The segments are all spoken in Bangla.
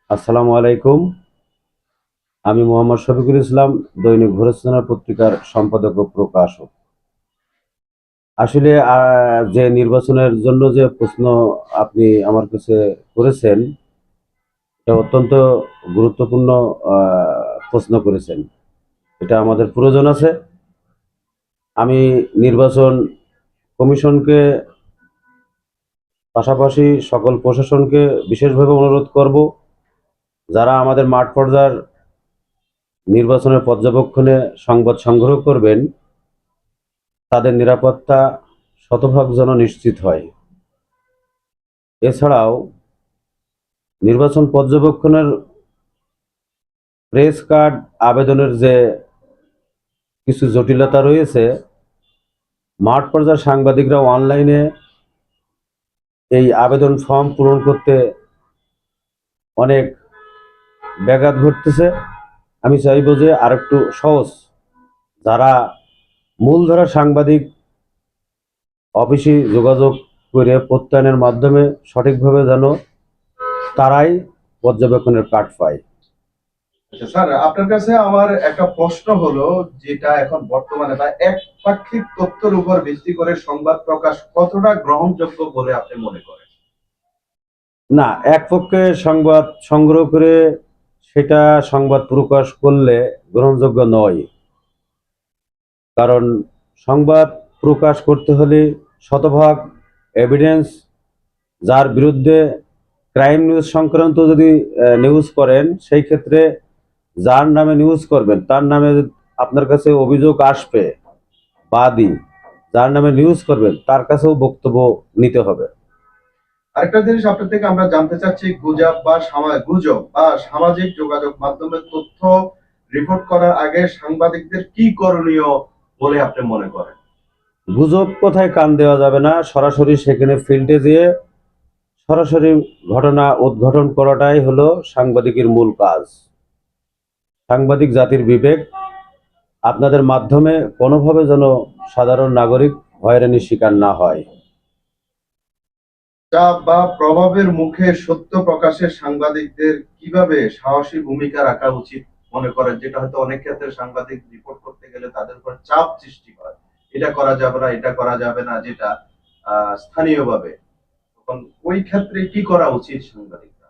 আসসালামু আলাইকুম। আমি মোহাম্মদ শফিকুল ইসলাম, দৈনিক ভোরের পত্রিকার সম্পাদক ও প্রকাশক। আসলে যে নির্বাচনের জন্য যে প্রশ্ন আপনি আমার কাছে করেছেন, এটা অত্যন্ত গুরুত্বপূর্ণ প্রশ্ন করেছেন। এটা আমাদের প্রয়োজন আছে। আমি নির্বাচন কমিশনকে পাশাপাশি সকল প্রশাসনকে বিশেষভাবে অনুরোধ করব, যারা আমাদের মাঠ পর্যায়ের নির্বাচনের পর্যবেক্ষণে সংবাদ সংগ্রহ করবেন, তাদের নিরাপত্তা শতভাগ যেন নিশ্চিত হয়। এছাড়াও নির্বাচন পর্যবেক্ষণের প্রেস কার্ড আবেদনের যে কিছু জটিলতা রয়েছে, মাঠ পর্যায়ের সাংবাদিকরা অনলাইনে এই আবেদন ফর্ম পূরণ করতে অনেক ব্যাঘাত ঘটতেছে। আমি চাইব যে আরেকটু সহজ, যারা মূলধারা সাংবাদিক অফিসে যোগাযোগ করে প্রত্যয়নের মাধ্যমে সঠিকভাবে যেন তারাই পর্যবেক্ষণের কার্ড পায়। আচ্ছা স্যার, আপনার কাছে আমার একটা প্রশ্ন হলো, যেটা এখন বর্তমানে বা একপাক্ষিক তথ্যের উপর ভিত্তি করে সংবাদ প্রকাশ কতটা গ্রহণযোগ্য বলে আপনি মনে করেন? না, এক পক্ষে সংবাদ সংগ্রহ করে সেটা সংবাদ প্রকাশ করলে গ্রহণযোগ্য নয়। কারণ সংবাদ প্রকাশ করতে হলে শতভাগ এভিডেন্স, যার বিরুদ্ধে ক্রাইম নিউজ সংক্রান্ত যদি নিউজ করেন, সেই ক্ষেত্রে যার নামে নিউজ করবেন তার নামে আপনার কাছে অভিযোগ আসবে, বাদী যার নামে নিউজ করবেন তার কাছেও বক্তব্য নিতে হবে। আরেকটা জিনিস আপনার থেকে আমরা জানতে চাচ্ছি, গুজব বা সামাজিক যোগাযোগ মাধ্যমে তথ্য রিপোর্ট করার আগে সাংবাদিকদের কি করণীয় বলে আপনি মনে করেন? গুজব কথায় কান দেওয়া যাবে না, সরাসরি সেখানে ফিল্ডে যেয়ে সরাসরি ঘটনা উদ্ঘাটন করাটাই হলো সাংবাদিকের মূল কাজ। সাংবাদিক জাতির বিবেক। আপনাদের মাধ্যমে কোনোভাবে যেন সাধারণ নাগরিক হয়রানির শিকার না হয়। চাপ বা প্রভাবের মুখে সত্য প্রকাশে সাংবাদিকদের কিভাবে সাহসী ভূমিকা রাখা উচিত মনে করেন? যেটা হয়তো অনেক ক্ষেত্রে সাংবাদিক রিপোর্ট করতে গেলে তাদের উপর চাপ সৃষ্টি করে, এটা করা যাবে না, এটা করা যাবে না, যেটা স্থানীয়ভাবে, তখন ওই ক্ষেত্রে কি করা উচিত সাংবাদিকরা?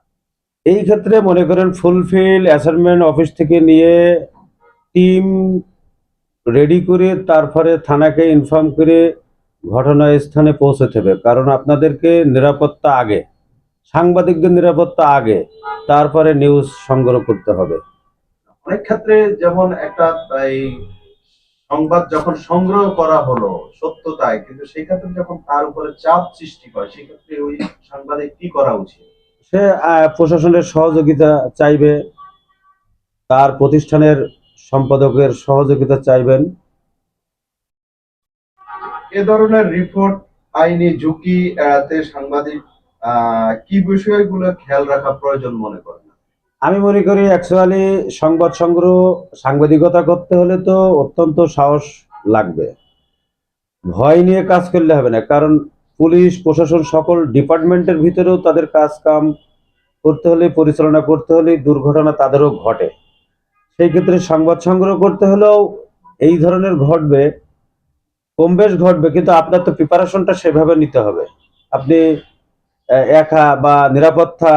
এই ক্ষেত্রে মনে করেন ফুলফিল অ্যাসাইনমেন্ট অফিস থেকে নিয়ে টিম রেডি করে তারপরে থানাকে ইনফর্ম করে ঘটনাস্থানে পৌঁছতে হবে। কারণ আপনাদেরকে নিরাপত্তা আগে, সাংবাদিকদের নিরাপত্তা আগে, তারপরে নিউজ সংগ্রহ করতে হবে। অনেক ক্ষেত্রে যেমন একটা এই সংবাদ যখন সংগ্রহ করা হলো সত্যতায়, কিন্তু সেই ক্ষেত্রে যখন তার উপরে চাপ সৃষ্টি করে, সেক্ষেত্রে ওই সাংবাদিক কি করা উচিত? সে প্রশাসনের সহযোগিতা চাইবে, তার প্রতিষ্ঠানের সম্পাদকের সহযোগিতা চাইবেন। এ ধরনের রিপোর্ট আইনি ঝুঁকি এড়াতে সাংবাদিক কি বিষয়গুলো খেয়াল রাখা প্রয়োজন মনে করেন? আমি মনে করি অ্যাকচুয়ালি সংবাদ সংগ্রহ, সাংবাদিকতা করতে হলে তো অত্যন্ত সাহস লাগবে। ভয় নিয়ে কাজ করলে হবে না। কারণ পুলিশ প্রশাসন সকল ডিপার্টমেন্টের ভিতরেও তাদের কাজ কাম করতে হলে, পরিচালনা করতে হলে দুর্ঘটনা তাদেরও ঘটে। সেই ক্ষেত্রে সংবাদ সংগ্রহ করতে হলেও এই ধরনের ঘটবে, কম বেশ ঘটবে, কিন্তু আপনার তো প্রিপারেশনটা সেভাবে নিতে হবে। আপনি একা বা নিরাপত্তা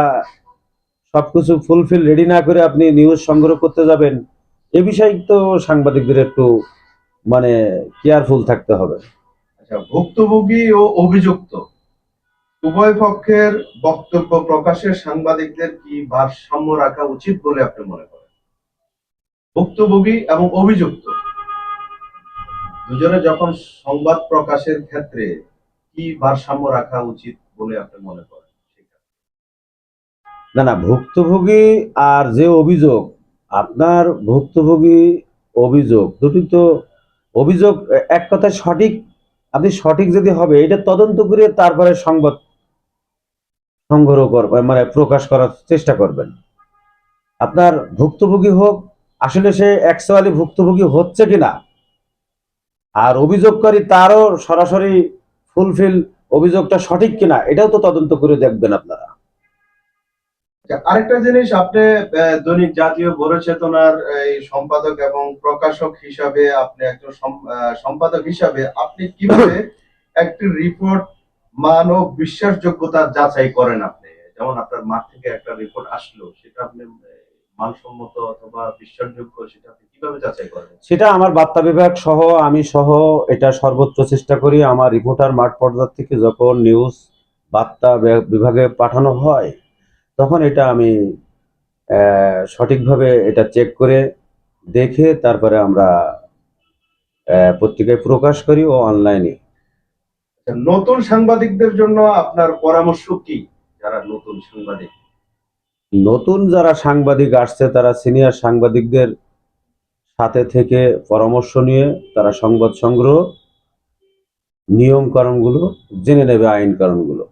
সবকিছু ফুলফিল রেডি না করে আপনি নিউজ সংগ্রহ করতে যাবেন, এ বিষয়ে তো সাংবাদিকদের একটু মানে কেয়ারফুল থাকতে হবে। আচ্ছা, ভুক্তভোগী ও অভিযুক্ত উভয় পক্ষের বক্তব্য প্রকাশে সাংবাদিকদের কি ভারসাম্য রাখা উচিত বলে আপনি মনে করেন? ভুক্তভোগী এবং অভিযুক্ত দুজনে যখন সংবাদ প্রকাশের ক্ষেত্রে কি ভারসাম্য রাখা উচিত বলে আপনি মনে করেন? না না, ভুক্তভোগী আর যে অভিযোগ, আপনার ভুক্তভোগী অভিযোগ দুটি তো অভিযোগ এক কথায় সঠিক, আপনি সঠিক যদি হবে এটা তদন্ত করে তারপরে সংবাদ সংগ্রহ করবেন, মানে প্রকাশ করার চেষ্টা করবেন। আপনার ভুক্তভোগী হোক, আসলে সে অ্যাকচুয়ালি ভুক্তভোগী হচ্ছে কিনা, আর অভিযোগকারী তারও সরাসরি ফুলফিল অভিযোগটা সঠিক কিনা, এটাও তো তদন্ত করে দেখবেন আপনারা। আচ্ছা, আরেকটা জিনিস আপনি দৈনিক জাতীয় গণ চেতনার এই সম্পাদক এবং প্রকাশক হিসাবে আপনি একজন সম্পাদক হিসাবে আপনি কিভাবে একটি রিপোর্ট মান ও বিশ্বাসযোগ্যতার যাচাই করেন আপনি? যেমন আপনার মাঠ থেকে একটা রিপোর্ট আসলো, সেটা আপনি মানসম্মত অথবা বিশ্বাসযোগ্য সেটা আপনি কিভাবে যাচাই করেন? সেটা আমার বার্তা বিভাগ সহ আমি সহ এটা সর্বোচ্চ চেষ্টা করি। আমার রিপোর্টার মাঠ পর্যায় থেকে যখন নিউজ বার্তা বিভাগে পাঠানো হয়, তখন এটা আমি সঠিকভাবে এটা চেক করে দেখে তারপরে আমরা পত্রিকায় প্রকাশ করি ও অনলাইনে। আচ্ছা, নতুন সাংবাদিকদের জন্য আপনার পরামর্শ কি? যারা নতুন সাংবাদিক। নতুন যারা সাংবাদিক আসছে তারা সিনিয়র সাংবাদিকদের সাথে থেকে পরামর্শ নিয়ে তারা সংবাদ সংগ্রহ নিয়ম কানুনগুলো জেনে নেবে, আইন কানুনগুলো।